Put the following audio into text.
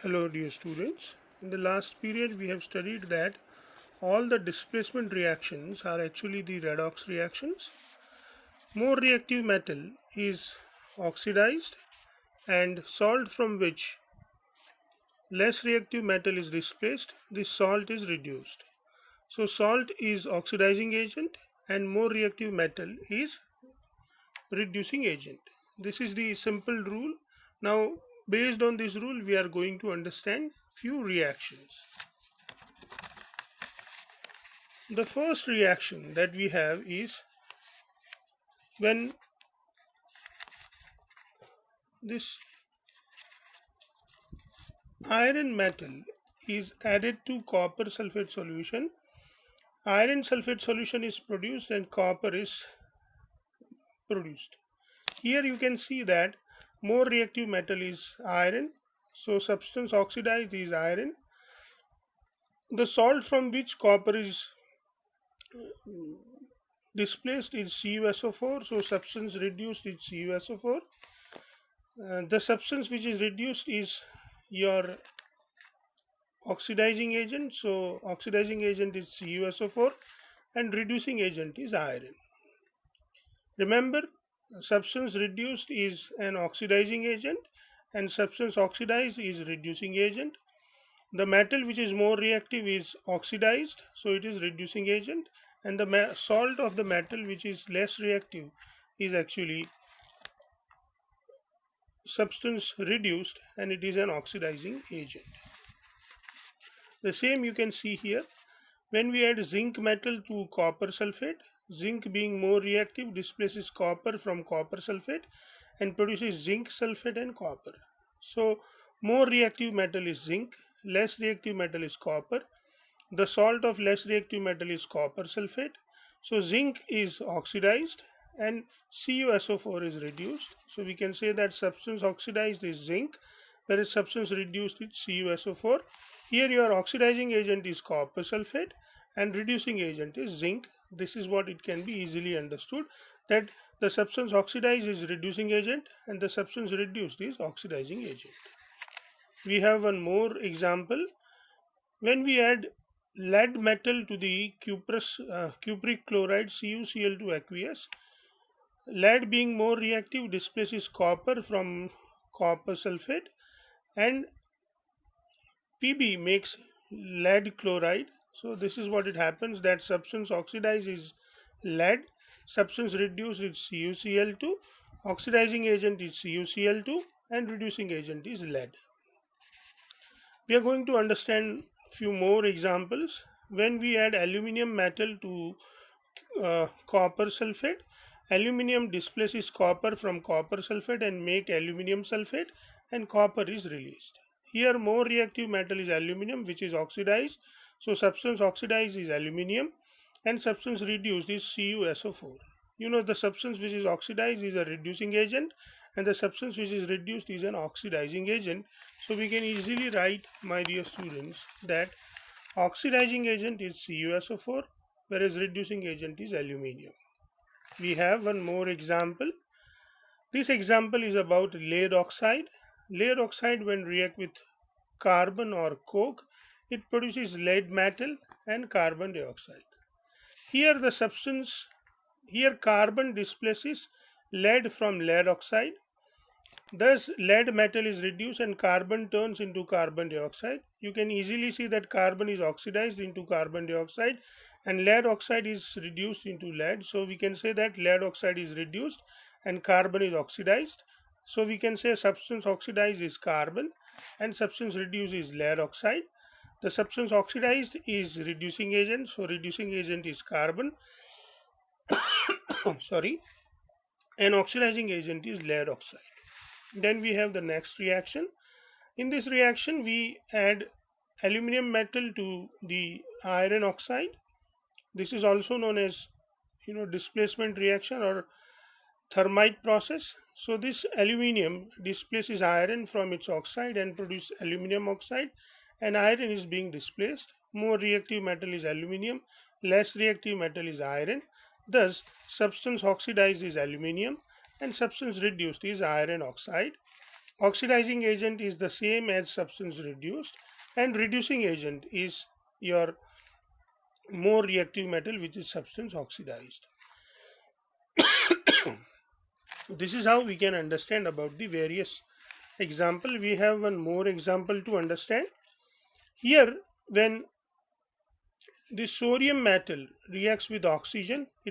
Hello, dear students. In the last period, we have studied that all the displacement reactions are actually the redox reactions. More reactive metal is oxidized, and salt from which less reactive metal is displaced, this salt is reduced. So, salt is oxidizing agent, and more reactive metal is reducing agent. This is the simple rule. Now, based on this rule, we are going to understand few reactions. The first reaction that we have is when this iron metal is added to copper sulfate solution. Iron sulfate solution is produced and copper is produced. Here you can see that more reactive metal is iron, so substance oxidized is iron. The salt from which copper is displaced is CuSO4, so substance reduced is CuSO4. The substance which is reduced is your oxidizing agent, so oxidizing agent is CuSO4 and reducing agent is iron. Remember, substance reduced is an oxidizing agent and substance oxidized is reducing agent. The metal which is more reactive is oxidized, so it is reducing agent, and the salt of the metal which is less reactive is actually substance reduced and it is an oxidizing agent. The same you can see here. When we add zinc metal to copper sulfate, zinc being more reactive displaces copper from copper sulfate and produces zinc sulfate and copper. So more reactive metal is zinc, less reactive metal is copper. The salt of less reactive metal is copper sulfate. So zinc is oxidized and CuSO4 is reduced. So we can say that substance oxidized is zinc, whereas substance reduced is CuSO4. Here your oxidizing agent is copper sulfate and reducing agent is zinc. This is what it can be easily understood, that the substance oxidized is reducing agent and the substance reduced is oxidizing agent. We have one more example. When we add lead metal to the cupric chloride CuCl2 aqueous, lead being more reactive displaces copper from copper sulfate and Pb makes lead chloride. So this is what it happens, that substance oxidized is lead, substance reduced is CuCl2, oxidizing agent is CuCl2 and reducing agent is lead. We are going to understand few more examples. When we add aluminium metal to copper sulfate, aluminium displaces copper from copper sulfate and make aluminium sulfate and copper is released. Here more reactive metal is aluminium which is oxidized, so substance oxidized is aluminium and substance reduced is CuSO4. You know, the substance which is oxidized is a reducing agent and the substance which is reduced is an oxidizing agent. So we can easily write, my dear students, that oxidizing agent is CuSO4 whereas reducing agent is aluminium. We have one more example. This example is about lead oxide. Lead oxide, when react with carbon or coke, it produces lead metal and carbon dioxide. Here the substance, here carbon displaces lead from lead oxide. Thus lead metal is reduced and carbon turns into carbon dioxide. You can easily see that carbon is oxidized into carbon dioxide and lead oxide is reduced into lead. So we can say that lead oxide is reduced and carbon is oxidized. So we can say substance oxidized is carbon and substance reduced is lead oxide. The substance oxidized is reducing agent, so reducing agent is carbon sorry, and oxidizing agent is lead oxide. Then we have the next reaction. In this reaction we add aluminum metal to the iron oxide. This is also known as displacement reaction or thermite process. So this aluminium displaces iron from its oxide and produce aluminum oxide, and iron is being displaced. More reactive metal is aluminium, less reactive metal is iron. Thus substance oxidized is aluminium and substance reduced is iron oxide. Oxidizing agent is the same as substance reduced, and reducing agent is your more reactive metal which is substance oxidized. This is how we can understand about the various example. We have one more example to understand. Here, when the sodium metal reacts with oxygen, it